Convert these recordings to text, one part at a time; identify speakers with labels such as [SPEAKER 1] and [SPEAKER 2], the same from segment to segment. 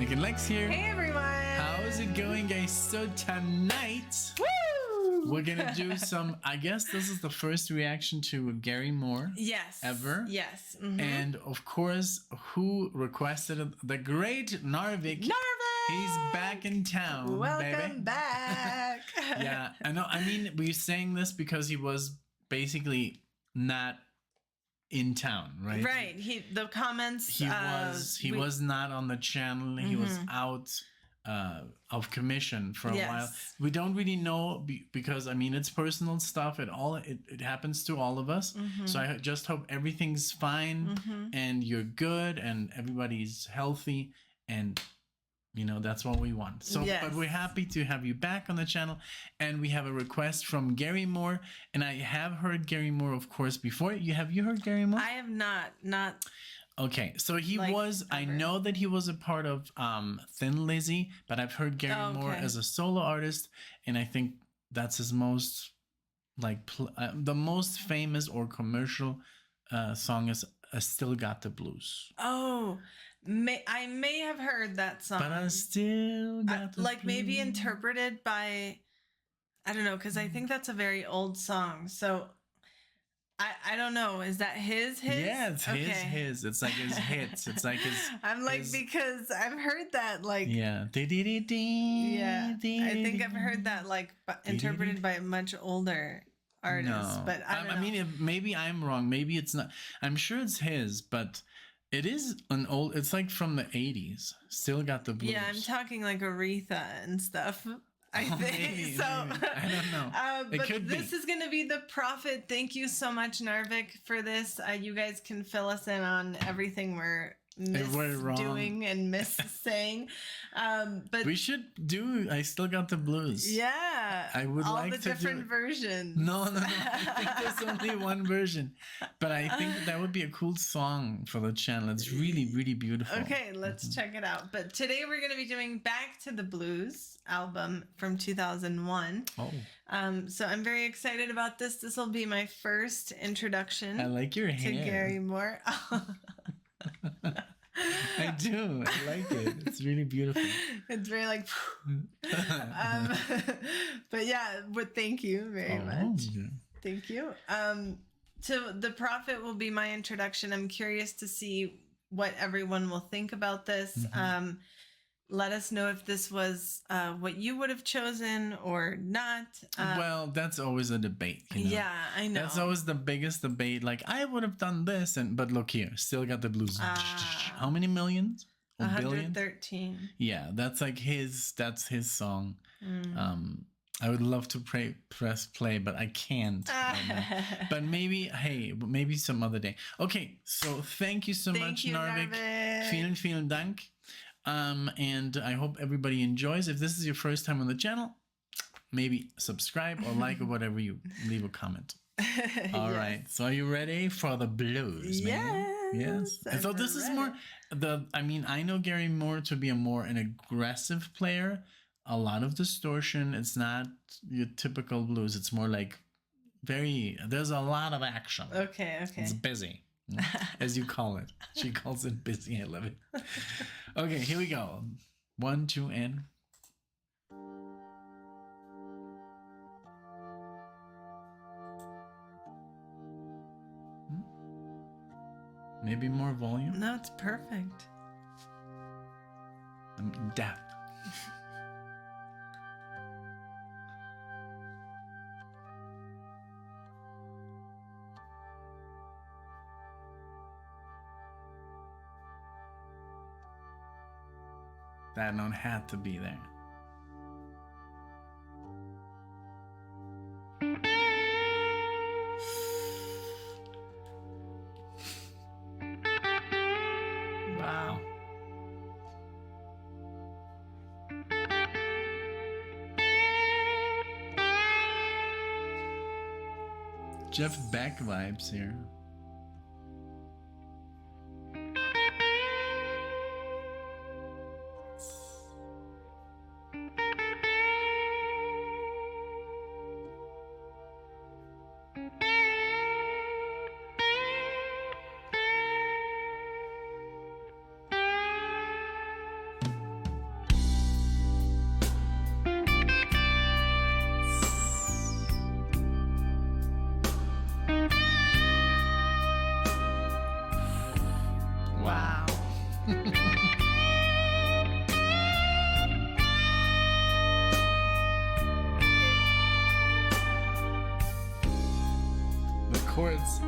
[SPEAKER 1] NicknLex here.
[SPEAKER 2] Hey everyone!
[SPEAKER 1] How's it going, guys? So tonight, we're gonna do some, I guess this is the first reaction to Gary Moore.
[SPEAKER 2] Yes.
[SPEAKER 1] Ever.
[SPEAKER 2] Yes.
[SPEAKER 1] And of course, who requested it? The great Narvik. He's back in town.
[SPEAKER 2] Welcome back.
[SPEAKER 1] Yeah, I know. I mean, we're saying this because he was basically not in town, right?
[SPEAKER 2] Right. The comments.
[SPEAKER 1] He was not on the channel. He was out of commission for a while. We don't really know because I mean it's personal stuff. It happens to all of us. So I just hope everything's fine and you're good and everybody's healthy, and you know that's what we want. So but we're happy to have you back on the channel, and we have a request from Gary Moore, and I have heard Gary Moore of course before. Have you heard Gary Moore?
[SPEAKER 2] I have not.
[SPEAKER 1] Okay, so he was, I know that he was a part of Thin Lizzy, but I've heard Gary Moore as a solo artist, and I think that's his most, the most famous or commercial song is Still Got the Blues.
[SPEAKER 2] Oh, I may have heard that song.
[SPEAKER 1] But I still got the blues.
[SPEAKER 2] Maybe interpreted by, I don't know, because I think that's a very old song, so... I don't know. Is that his?
[SPEAKER 1] Yeah, it's his. It's like his hits. It's like his...
[SPEAKER 2] I'm like, because I've heard that, like...
[SPEAKER 1] Yeah.
[SPEAKER 2] Yeah. I think I've heard that, like, interpreted by a much older artist.
[SPEAKER 1] No.
[SPEAKER 2] But I don't know.
[SPEAKER 1] I mean, maybe I'm wrong. Maybe it's not. I'm sure it's his, but it is an old... It's like from the 80s. Still Got the Blues.
[SPEAKER 2] Yeah, I'm talking like Aretha and stuff. I think
[SPEAKER 1] maybe,
[SPEAKER 2] so.
[SPEAKER 1] Maybe. I don't know.
[SPEAKER 2] But this is going to be the Prophet. Thank you so much, Narvik, for this. You guys can fill us in on everything we're doing and saying. But
[SPEAKER 1] we should do I Still Got the Blues.
[SPEAKER 2] Yeah.
[SPEAKER 1] I would
[SPEAKER 2] all
[SPEAKER 1] like
[SPEAKER 2] the
[SPEAKER 1] to
[SPEAKER 2] different versions.
[SPEAKER 1] No. I think there's only one version. But I think that would be a cool song for the channel. It's really, really beautiful.
[SPEAKER 2] Okay, let's check it out. But today we're going to be doing Back to the Blues album from 2001. Oh. So I'm very excited about this. This will be my first introduction.
[SPEAKER 1] I like your hair.
[SPEAKER 2] To Gary Moore.
[SPEAKER 1] I do. I like it. It's really beautiful.
[SPEAKER 2] It's very like... but yeah, but thank you very much. Yeah. Thank you. So the Prophet will be my introduction. I'm curious to see what everyone will think about this. Let us know if this was what you would have chosen or not.
[SPEAKER 1] Well, that's always a debate. You know?
[SPEAKER 2] Yeah, I know.
[SPEAKER 1] That's always the biggest debate. Like, I would have done this, but look here, Still Got the Blues. How many millions?
[SPEAKER 2] 113.
[SPEAKER 1] Yeah, that's like that's his song. I would love to press play, but I can't. But maybe some other day. Okay, so thank you so much, Narvik. Vielen Dank. And I hope everybody enjoys. If this is your first time on the channel, maybe subscribe or like or whatever, you leave a comment. All right. So are you ready for the blues, man? Yes. And so this is more I know Gary Moore to be an aggressive player. A lot of distortion. It's not your typical blues. It's more like there's a lot of action.
[SPEAKER 2] Okay.
[SPEAKER 1] It's busy. As you call it. She calls it busy. I love it. Okay, here we go. 1, 2, and... Maybe more volume?
[SPEAKER 2] No, it's perfect.
[SPEAKER 1] I'm deaf. That note had to be there. Wow. Jeff Beck vibes here. The chords.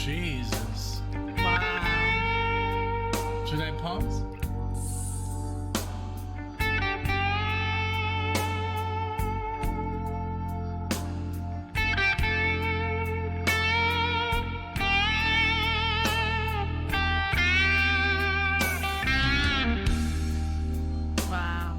[SPEAKER 1] Jesus.
[SPEAKER 2] Wow.
[SPEAKER 1] Should I pause?
[SPEAKER 2] Wow.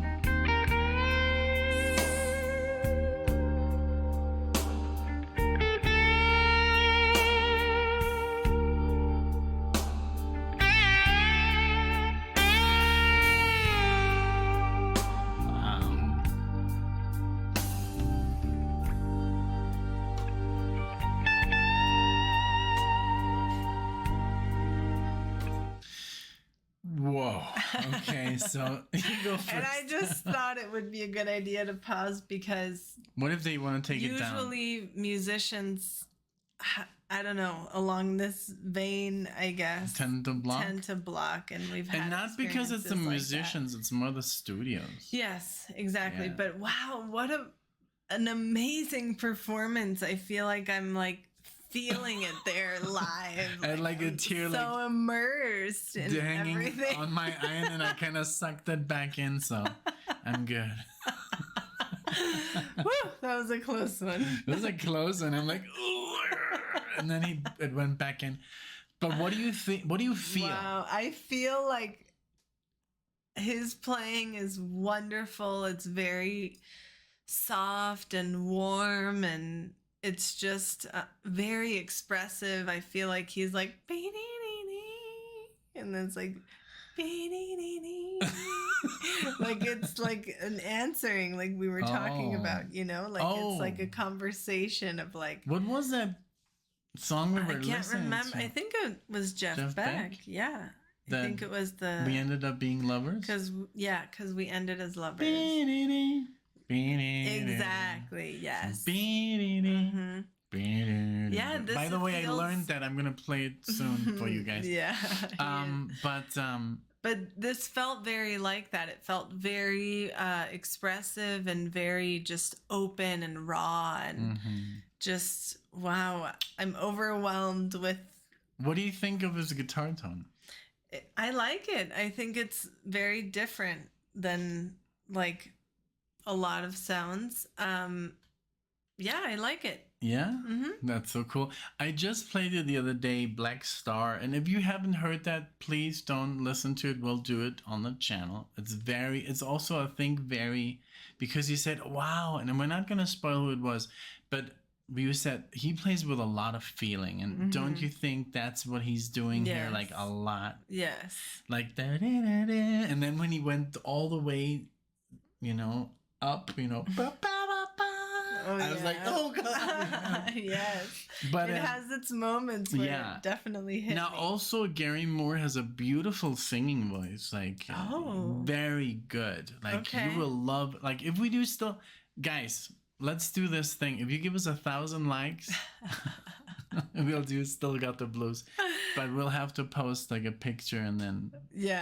[SPEAKER 1] Whoa. Okay, so you go first.
[SPEAKER 2] And I just thought it would be a good idea to pause because
[SPEAKER 1] what if they want to take it down?
[SPEAKER 2] usually musicians, I don't know, along this vein, I guess,
[SPEAKER 1] Tend to block?
[SPEAKER 2] and we've had
[SPEAKER 1] And not because it's the
[SPEAKER 2] experiences like
[SPEAKER 1] musicians,
[SPEAKER 2] that.
[SPEAKER 1] it's more the studios.
[SPEAKER 2] Yes, exactly.
[SPEAKER 1] Yeah.
[SPEAKER 2] But wow, what an amazing performance. I feel like I'm like feeling it there live.
[SPEAKER 1] And like a
[SPEAKER 2] I'm
[SPEAKER 1] tear
[SPEAKER 2] so immersed in
[SPEAKER 1] hanging
[SPEAKER 2] everything.
[SPEAKER 1] on my eye, and I kind of sucked it back in, so I'm good.
[SPEAKER 2] Woo, that was a close one.
[SPEAKER 1] It was a close one. I'm like, ooh, and then it went back in. But what do you think? What do you feel?
[SPEAKER 2] Wow, I feel like his playing is wonderful. It's very soft and warm, and it's just very expressive. I feel like he's like, and then it's like, like it's like an answering, like we were talking about, you know, like it's like a conversation of like.
[SPEAKER 1] What was that song we were listening to? I can't remember.
[SPEAKER 2] I think it was Jeff Beck. Yeah. I think it was
[SPEAKER 1] We ended up being lovers?
[SPEAKER 2] Because we ended as lovers. Exactly, yes. Mm-hmm. Yeah,
[SPEAKER 1] by the way, I learned that. I'm gonna play it soon for you guys.
[SPEAKER 2] Yeah.
[SPEAKER 1] But
[SPEAKER 2] this felt very like that. It felt very expressive and very just open and raw and just wow. I'm overwhelmed with.
[SPEAKER 1] What do you think of his guitar tone?
[SPEAKER 2] I like it. I think it's very different than like a lot of sounds. Yeah, I like it.
[SPEAKER 1] Yeah, that's so cool. I just played it the other day, Black Star, and if you haven't heard that, please don't listen to it. We'll do it on the channel. It's also, I think, very, because you said wow, and we're not gonna spoil who it was, but you said he plays with a lot of feeling, and don't you think that's what he's doing here, like a lot?
[SPEAKER 2] Yes.
[SPEAKER 1] Like da da da da, and then when he went all the way, up, I was like, oh god.
[SPEAKER 2] Yes.
[SPEAKER 1] But
[SPEAKER 2] it has its moments where it definitely hit
[SPEAKER 1] now
[SPEAKER 2] me.
[SPEAKER 1] Also, Gary Moore has a beautiful singing voice, like very good. Like you will love, like if we do still, guys, let's do this thing. If you give us 1,000 likes, we'll do Still Got the Blues, but we'll have to post like a picture and then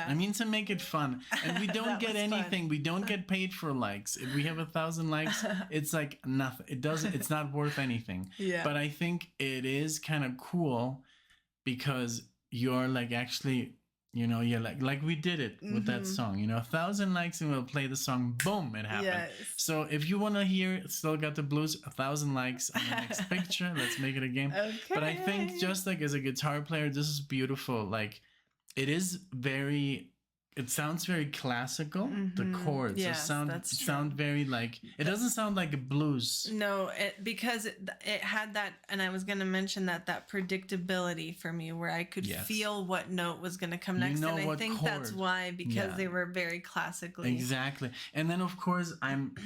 [SPEAKER 1] I mean, to make it fun, and we don't get anything. We don't get paid for likes. If we have 1,000 likes, it's like nothing. It's not worth anything. But I think it is kind of cool because you're like actually, you're like we did it with that song, 1,000 likes and we'll play the song, boom, it happened. So if you want to hear Still Got the Blues, 1,000 likes on the next picture. Let's make it a game. But I think just like as a guitar player, this is beautiful. Like it sounds very classical. The chords sound very like, it doesn't sound like a blues.
[SPEAKER 2] No, because it had that, and I was going to mention that predictability for me, where I could feel what note was going to come next, and I think that's why, because they were very classically.
[SPEAKER 1] Exactly. And then of course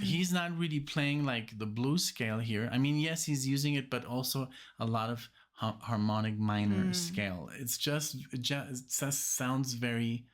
[SPEAKER 1] he's not really playing like the blues scale here. I mean, yes, he's using it, but also a lot of harmonic minor scale. It just sounds very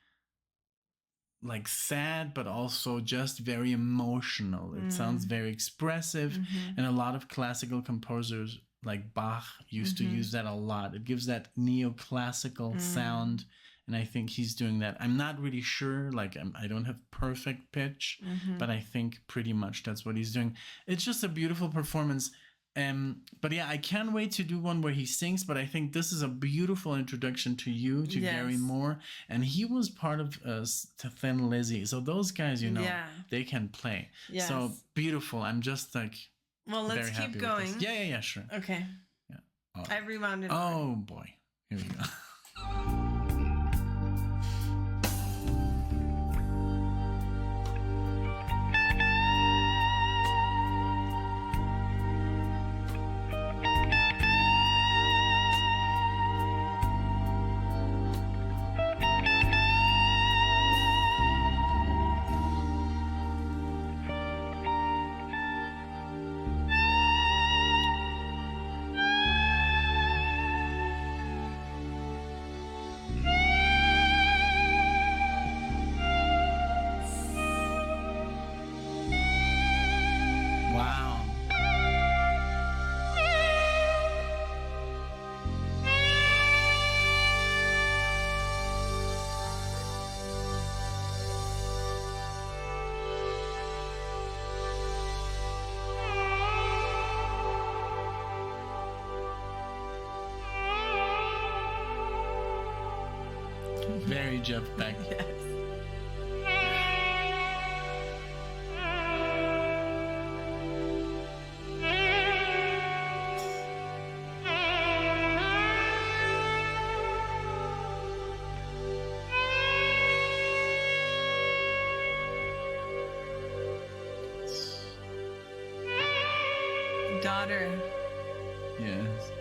[SPEAKER 1] like sad, but also just very emotional. It sounds very expressive, and a lot of classical composers like Bach used to use that a lot. It gives that neoclassical sound, and I think he's doing that. I'm not really sure, like I don't have perfect pitch, but I think pretty much that's what he's doing. It's just a beautiful performance. But yeah, I can't wait to do one where he sings, but I think this is a beautiful introduction to you, to Gary Moore, and he was part of to Thin Lizzy, so those guys, they can play. So beautiful. I'm just like,
[SPEAKER 2] well, let's keep going.
[SPEAKER 1] Yeah, sure.
[SPEAKER 2] Okay. I rewound it.
[SPEAKER 1] Oh boy, here we go. Very Jeff Beck.
[SPEAKER 2] Yes. Daughter.
[SPEAKER 1] Yes.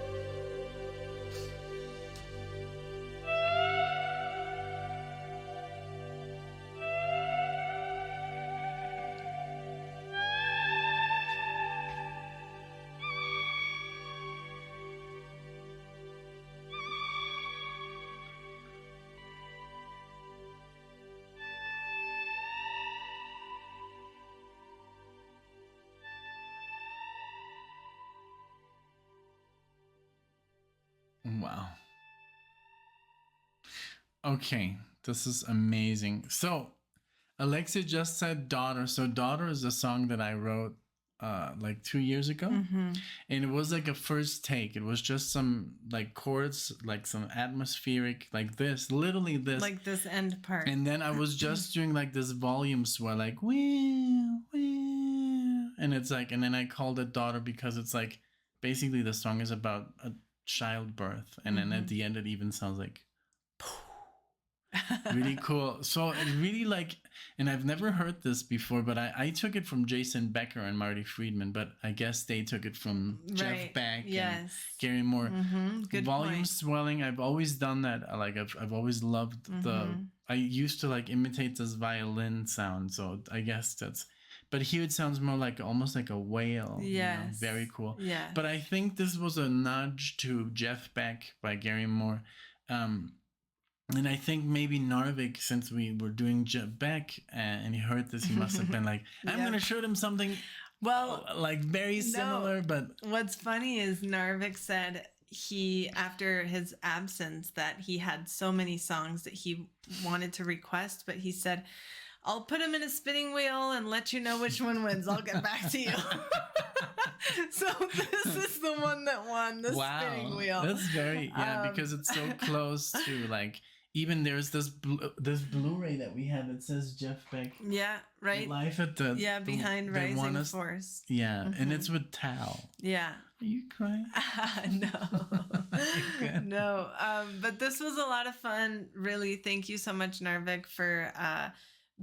[SPEAKER 1] Wow. Okay, this is amazing. So, Alexia just said Daughter. So, Daughter is a song that I wrote like 2 years ago. And it was like a first take. It was just some like chords, like some atmospheric, like this, literally this.
[SPEAKER 2] Like this end part.
[SPEAKER 1] And then I was just doing like this volume swell, like, wee, wee. and it's like, and then I called it Daughter because it's like basically the song is about a childbirth, and then at the end it even sounds like really cool. So it really like, and I've never heard this before, but I took it from Jason Becker and Marty Friedman, but I guess they took it from Jeff Beck and Gary Moore.
[SPEAKER 2] Good
[SPEAKER 1] Volume
[SPEAKER 2] point.
[SPEAKER 1] swelling, I've always done that. Like I've always loved I used to like imitate this violin sound, so I guess that's, but here it sounds more like almost like a whale.
[SPEAKER 2] Yes.
[SPEAKER 1] Very cool.
[SPEAKER 2] Yeah.
[SPEAKER 1] But I think this was a nudge to Jeff Beck by Gary Moore. And I think maybe Narvik, since we were doing Jeff Beck and he heard this, he must have been like, I'm going to show him something like very similar. But
[SPEAKER 2] what's funny is Narvik said he, after his absence, that he had so many songs that he wanted to request, but he said, I'll put him in a spinning wheel and let you know which one wins. I'll get back to you. So this is the one that won, the spinning wheel.
[SPEAKER 1] That's very, because it's so close to like, even there's this Blu-ray that we have that says Jeff Beck.
[SPEAKER 2] Yeah, right.
[SPEAKER 1] Live at the
[SPEAKER 2] behind Rising Force.
[SPEAKER 1] Yeah, and it's with Tal.
[SPEAKER 2] Yeah.
[SPEAKER 1] Are you crying?
[SPEAKER 2] No. No. But this was a lot of fun. Really, thank you so much, Narvik, for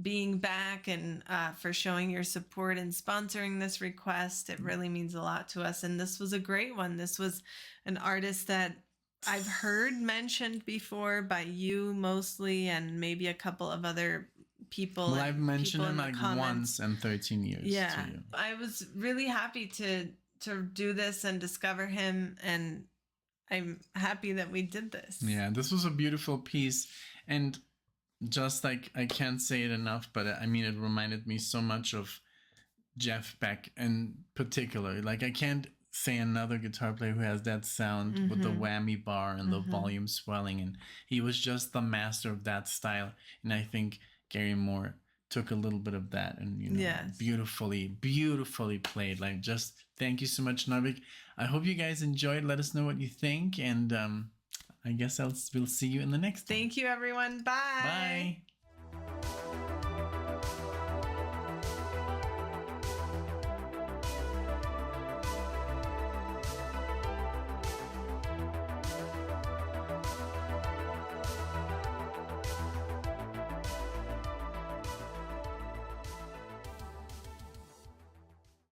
[SPEAKER 2] being back and for showing your support and sponsoring this request. It really means a lot to us. And this was a great one. This was an artist that I've heard mentioned before by you mostly, and maybe a couple of other people.
[SPEAKER 1] Well, I've mentioned him like once in 13 years.
[SPEAKER 2] Yeah, to you. I was really happy to do this and discover him, and I'm happy that we did this. Yeah,
[SPEAKER 1] this was a beautiful piece, and just like, I can't say it enough, but I mean, it reminded me so much of Jeff Beck in particular. Like, I can't say another guitar player who has that sound with the whammy bar and the volume swelling, and he was just the master of that style. And I think Gary Moore took a little bit of that and beautifully played. Like, just thank you so much, Narvik. I hope you guys enjoyed. Let us know what you think, and I guess we'll see you in the next one.
[SPEAKER 2] Thank you, everyone. Bye.
[SPEAKER 1] Bye.